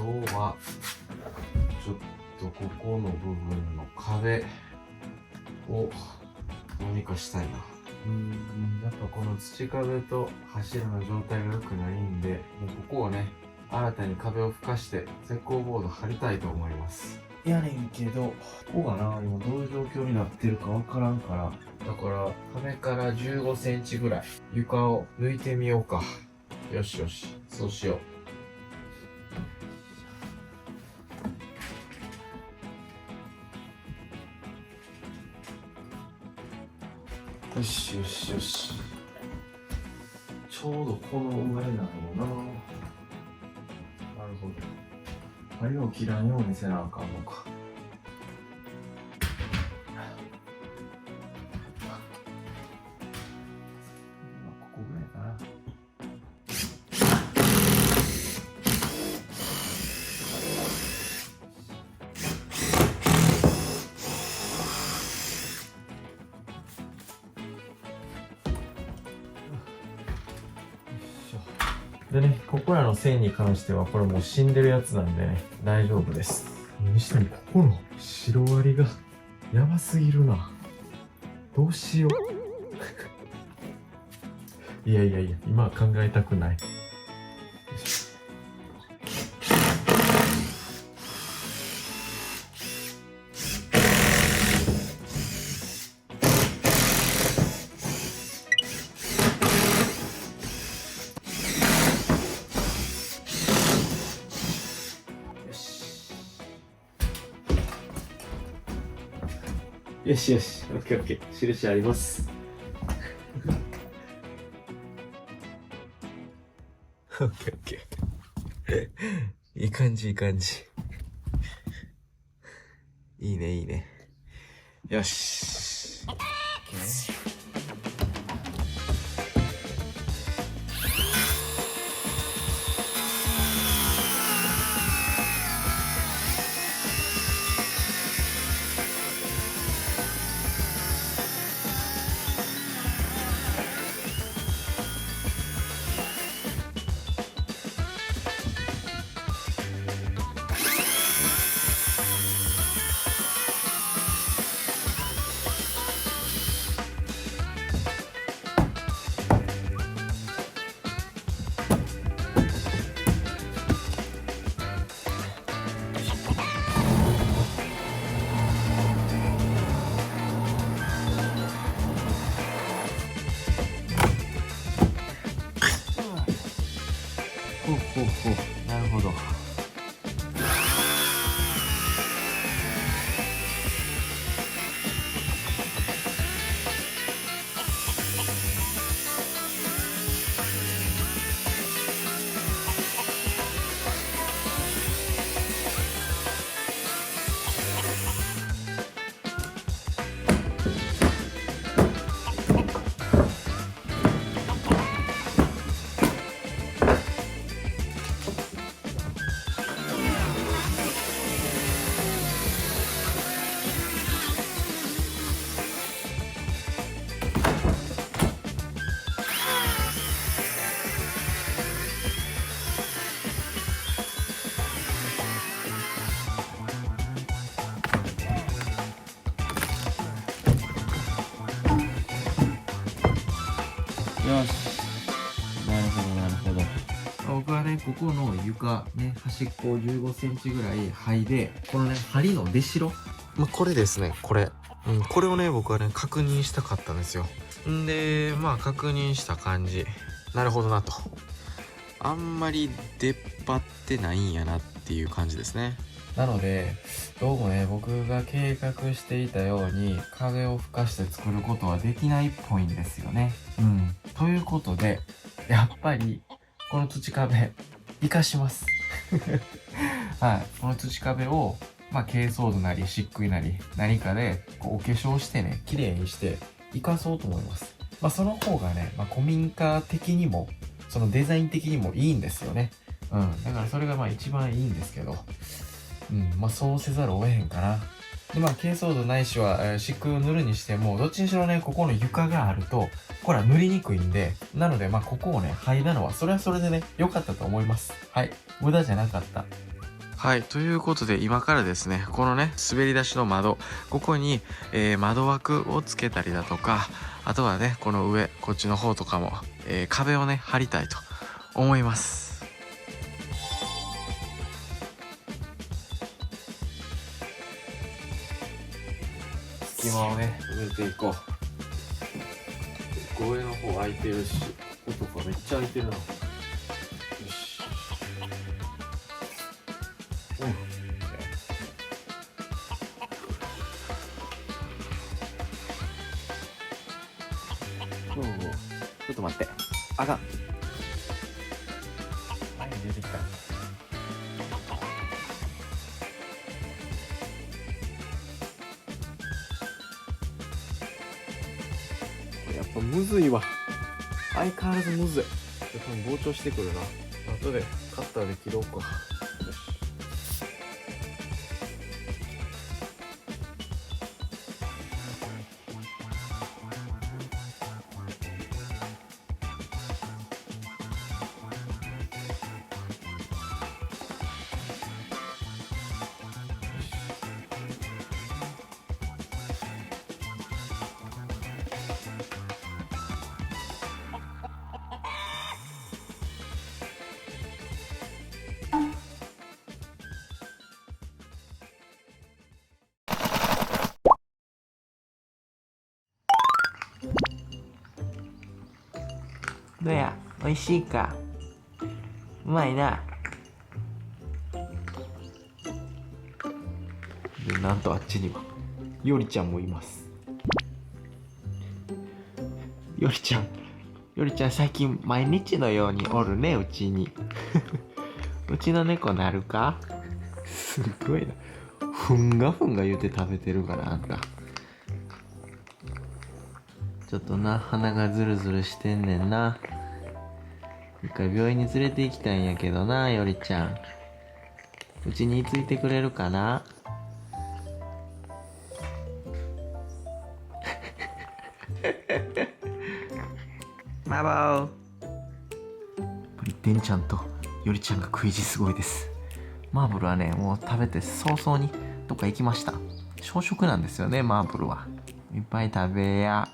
今日はちょっとここの部分の壁をどうにかしたいな。やっぱこの土壁と柱の状態が良くないんで、もうここをね、新たに壁を吹かして石膏ボード貼りたいと思います。やねんけど、ここがな、今どういう状況になってるかわからんから、だから壁から15センチぐらい床を抜いてみようか。よしよし、そうしよう。よしよしよし。ちょうどこの上なのな。なるほど。針を切らんようにせなあかんのか。ここぐらいかな。でね、ここらの線に関してはこれもう死んでるやつなんでね、大丈夫です。にしてもここのシロアリがやばすぎるな。どうしよう。いやいやいや、今は考えたくない。よしよし、オッケーオッケー、印あります。オッケーオッケー。いい感じ、いい感じ。いいね、いいね。よし。オッケー。ほうほうほう、なるほど。よし。なるほど、なるほど。僕はね、ここの床、ね、端っこを15センチぐらい剥いで、このね、針の出代。これですね、これ。これをね、僕はね、確認したかったんですよ。んで、確認した感じ。なるほどなと。あんまり出っ張ってないんやなっていう感じですね。なので、どうもね、僕が計画していたように壁を吹かして作ることはできないっぽいんですよね。ということで、やっぱり、この土壁、活かします。はい。この土壁を、珪藻土なり、漆喰なり、何かで、お化粧してね、綺麗にして、活かそうと思います。その方がね、古民家的にも、そのデザイン的にもいいんですよね。だからそれが一番いいんですけど、そうせざるを得へんかな。で、珪藻土ないしは、漆喰を塗るにしても、どっちにしろね、ここの床があると、これは塗りにくいんで、なので、ここをね、剥いだのは、それはそれでね、良かったと思います。はい。無駄じゃなかった。はい、ということで今からですね、このね滑り出しの窓、ここに、窓枠をつけたりだとか、あとはねこの上こっちの方とかも、壁をね張りたいと思います。隙間をね埋めていこう。上の方空いてるし、こことかめっちゃ空いてるな。よし。うん。ちょっと待って。あかん。前に出てきた。やっぱむずいわ。相変わらずむずい。多分膨張してくるな。後でカッターで切ろうか。よし。どうや、おいしいか。うまいな。で、なんとあっちにはよりちゃんもいます。よりちゃん最近毎日のようにおるね、うちに。うちの猫なるか。すごいな。ふんが言うて食べてるからあんた。ちょっとな、鼻がズルズルしてんねんな。一回病院に連れて行きたいんやけどな、よりちゃん。うちについてくれるかな。マボー。てんちゃんとよりちゃんが食い地すごいです。マーブルはね、もう食べて早々にどっか行きました。小食なんですよね、マーブルは。いっぱい食べや。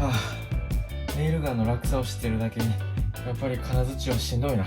はあ、ネイルガンの落差を知ってるだけにやっぱり金槌はしんどいな。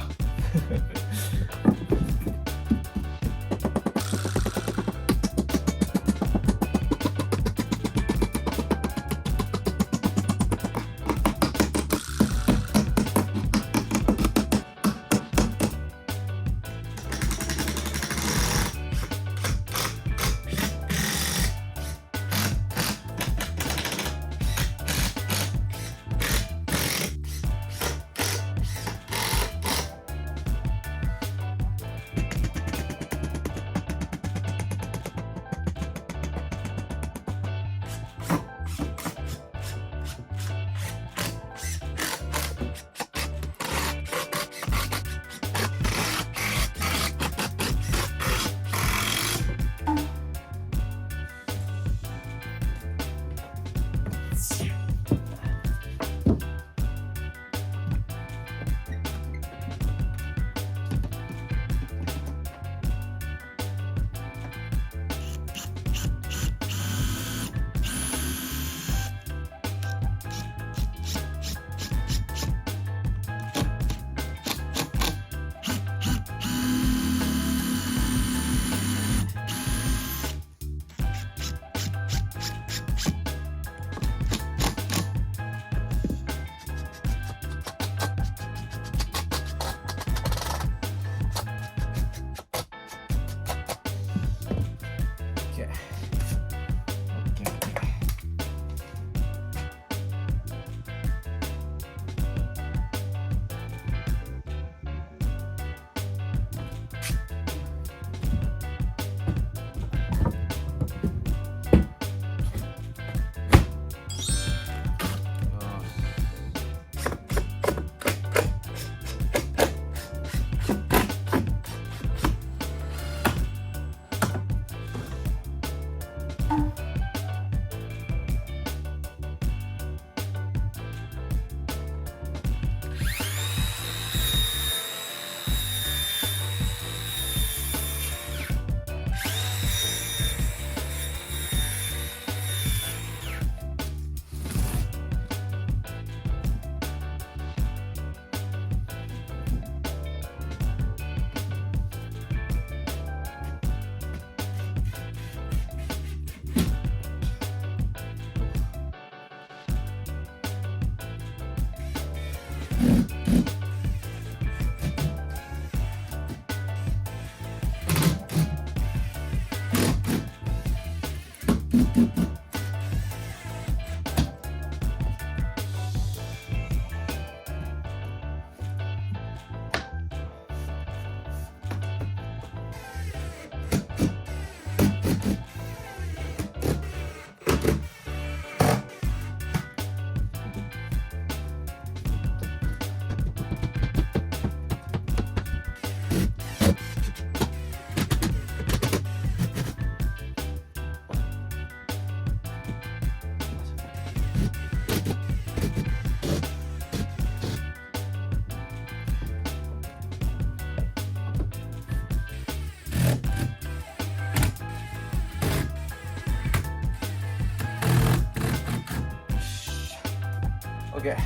OK。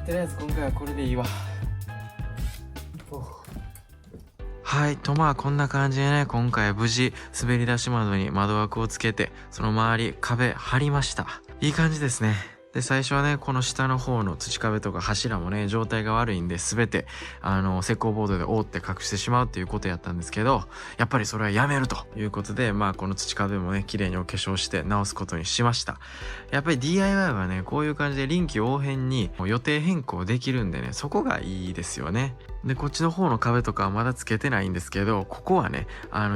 とりあえず今回はこれでいいわ。はい。まあこんな感じでね、今回は無事滑り出し窓に窓枠をつけて、その周り壁張りました。いい感じですね。で、最初はね、この下の方の土壁とか柱もね、状態が悪いんで、すべて、石膏ボードで覆って隠してしまうっていうことやったんですけど、やっぱりそれはやめるということで、まあ、この土壁もね、綺麗にお化粧して直すことにしました。やっぱり DIY はね、こういう感じで臨機応変に予定変更できるんでね、そこがいいですよね。で、こっちの方の壁とかはまだつけてないんですけど、ここはね、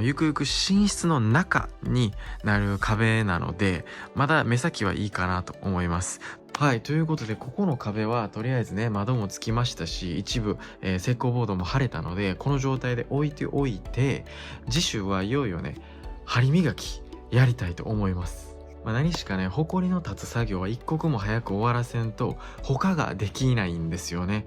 ゆくゆく寝室の中になる壁なので、まだ目先はいいかなと思います。はい。ということで、ここの壁はとりあえずね、窓もつきましたし、一部、石膏ボードも貼れたので、この状態で置いておいて、次週はいよいよね、張り磨きやりたいと思います。まあ、何しかね、埃の立つ作業は一刻も早く終わらせんと、他ができないんですよね。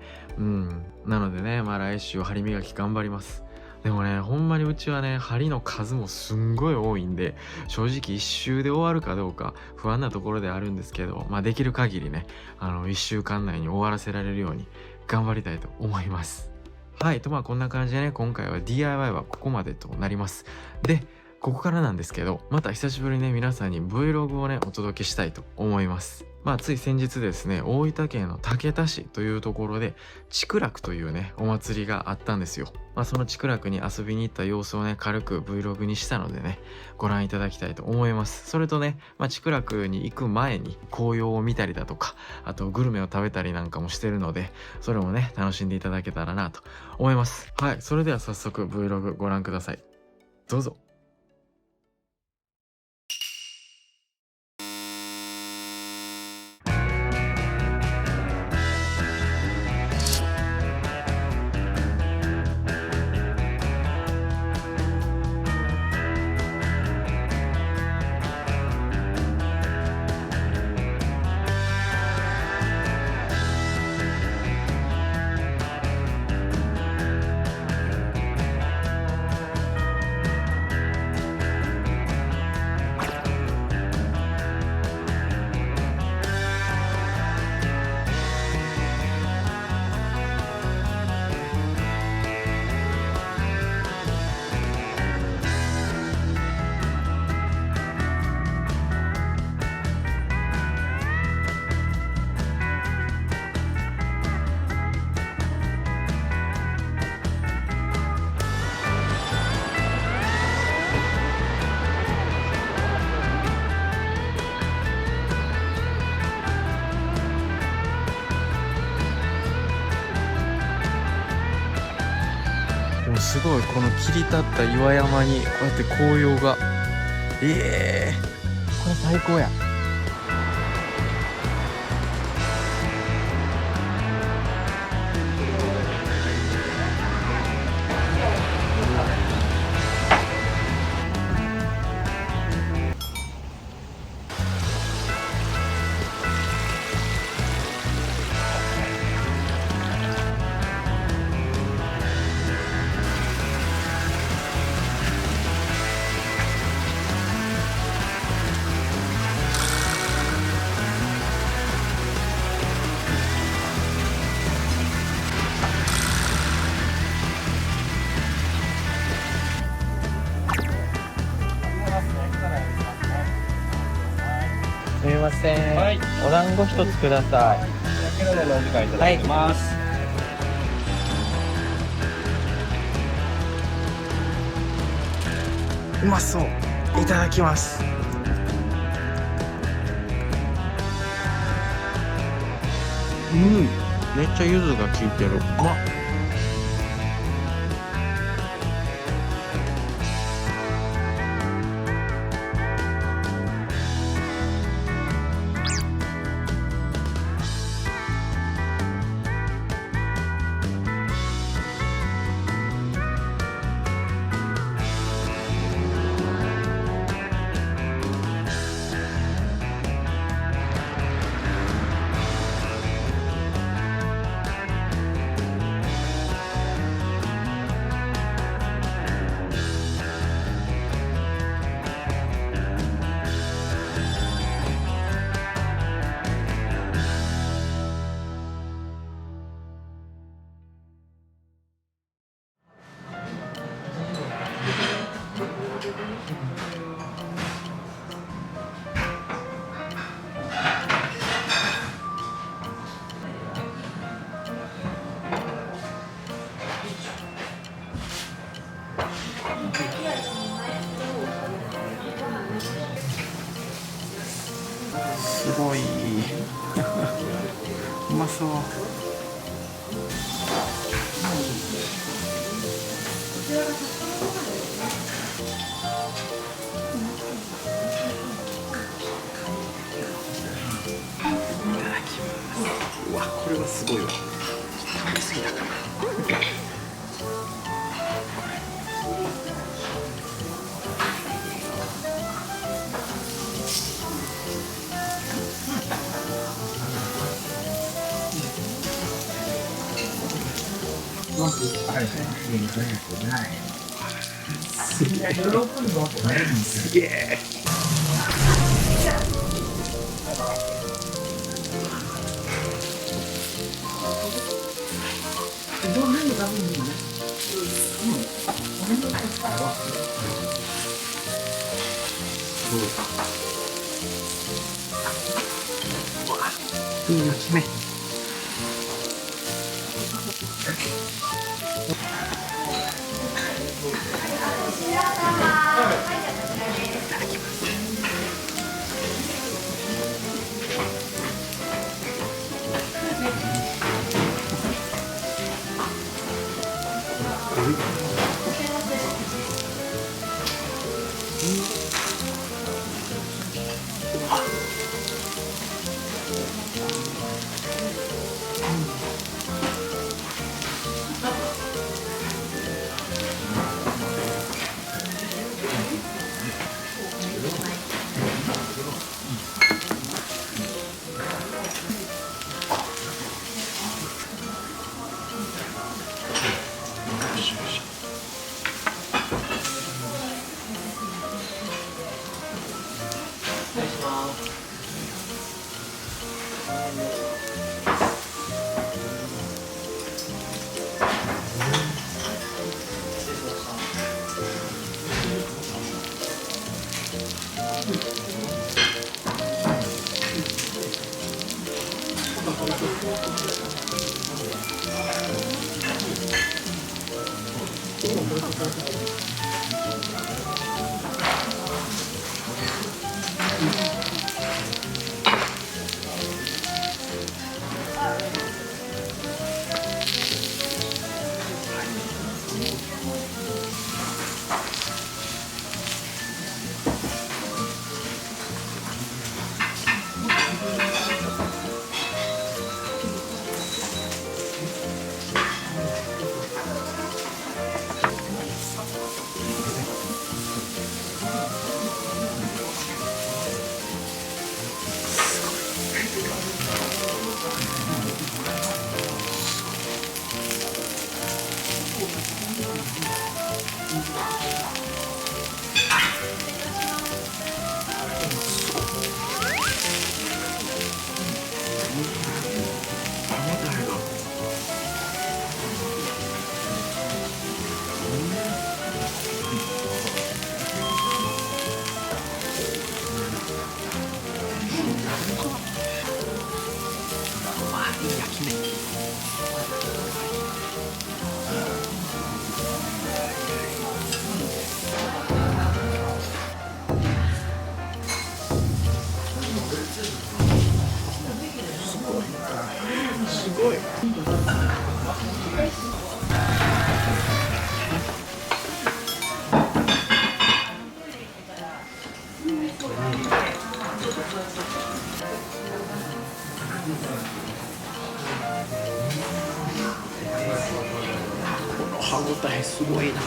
なのでね、まあ来週張り磨き頑張ります。でもね、ほんまにうちはね、針の数もすんごい多いんで、正直一周で終わるかどうか不安なところであるんですけど、まあできる限りね、1週間内に終わらせられるように頑張りたいと思います。はい、とまあこんな感じでね、今回は DIY はここまでとなります。で、ここからなんですけど、また久しぶりにね、皆さんに Vlog をね、お届けしたいと思います。まあつい先日ですね、大分県の竹田市というところで、竹楽というね、お祭りがあったんですよ。まあその竹楽に遊びに行った様子をね、軽く Vlog にしたのでね、ご覧いただきたいと思います。それとね、まあ竹楽に行く前に紅葉を見たりだとか、あとグルメを食べたりなんかもしてるので、それもね、楽しんでいただけたらなと思います。はい、それでは早速 Vlog ご覧ください。どうぞ。でもすごいこの切り立った岩山にこうやって紅葉がこれ最高や。すみません、はい、お団子一つください。焼き物のお時間いただいてます。うまそう。いただきます。めっちゃ柚子が効いてる。うまっ。すごい。うまそう。うわ、これはすごいわ。食べ過ぎたかな。はいはい、すげえ。すげえ。いい焼き目。歯ごたえすごいな。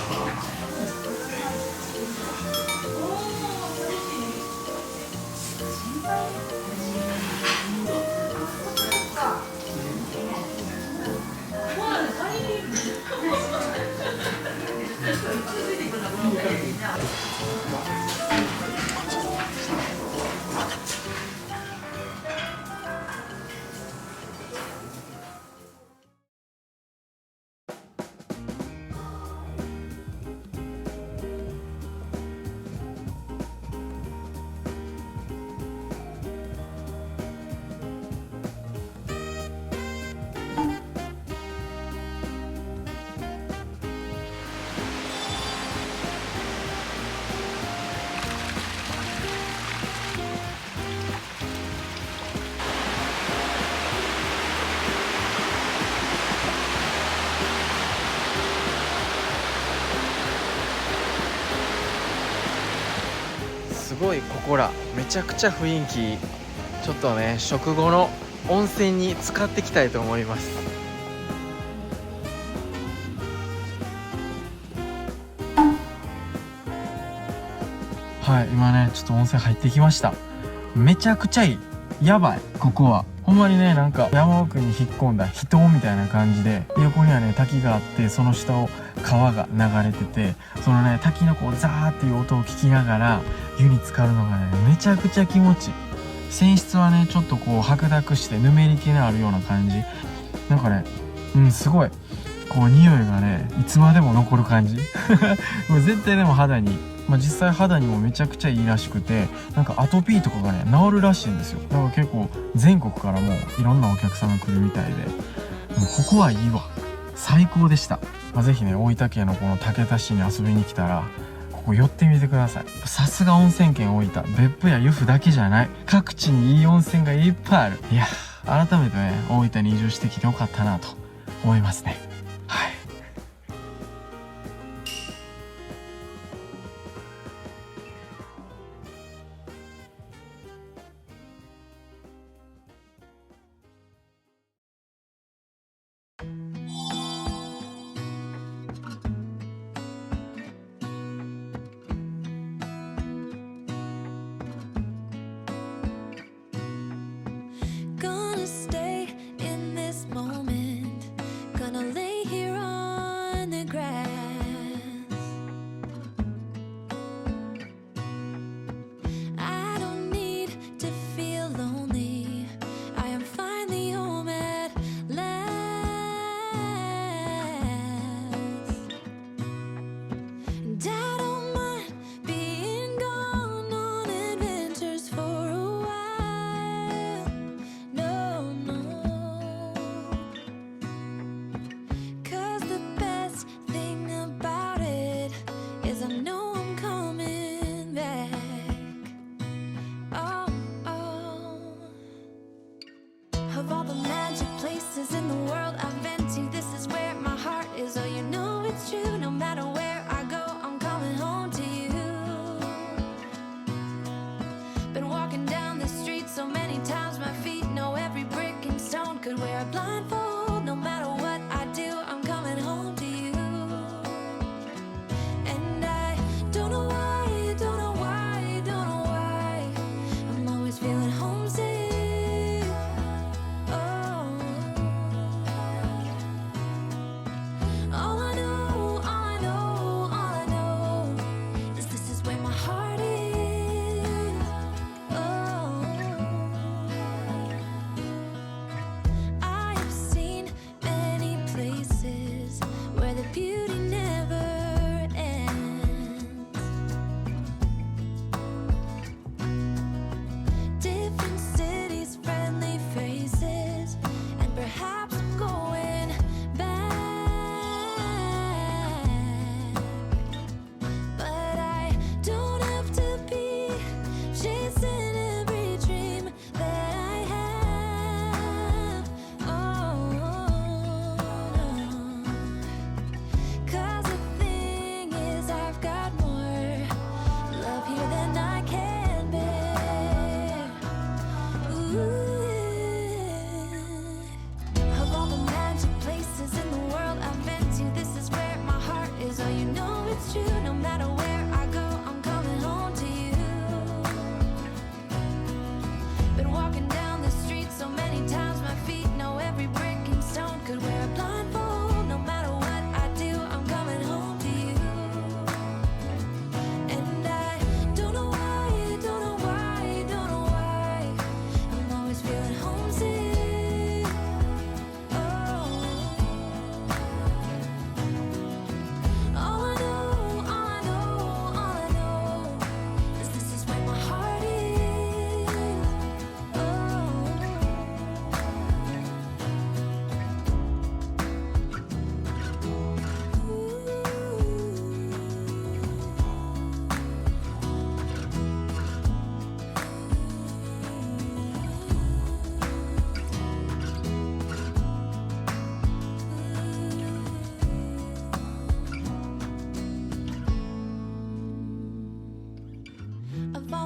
すごいここらめちゃくちゃ雰囲気いい。ちょっとね食後の温泉に浸かっていきたいと思います。はい、今ねちょっと温泉入ってきました。めちゃくちゃいい。やばい、ここはほんまにね、なんか山奥に引っ込んだ秘湯みたいな感じで、横にはね滝があって、その下を川が流れてて、そのね滝のこうザーっていう音を聞きながら湯に浸かるのがねめちゃくちゃ気持ちいい。泉質はねちょっとこう白濁してぬめり気のあるような感じ、なんかねすごいこう匂いがねいつまでも残る感じこれ絶対でも肌に、実際肌にもめちゃくちゃいいらしくて、なんかアトピーとかがね治るらしいんですよ。だから結構全国からもいろんなお客さんが来るみたいで、もうここはいいわ、最高でした。ぜひね大分県のこの竹田市に遊びに来たらここ寄ってみてください。さすが温泉県大分、別府や湯布だけじゃない、各地にいい温泉がいっぱいある。いや改めてね大分に移住してきてよかったなと思いますね。はい。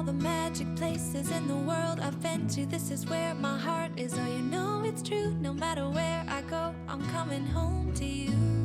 all the magic places in the world I've been to. This is where my heart is. Oh, you know it's true. No matter where I go, I'm coming home to you.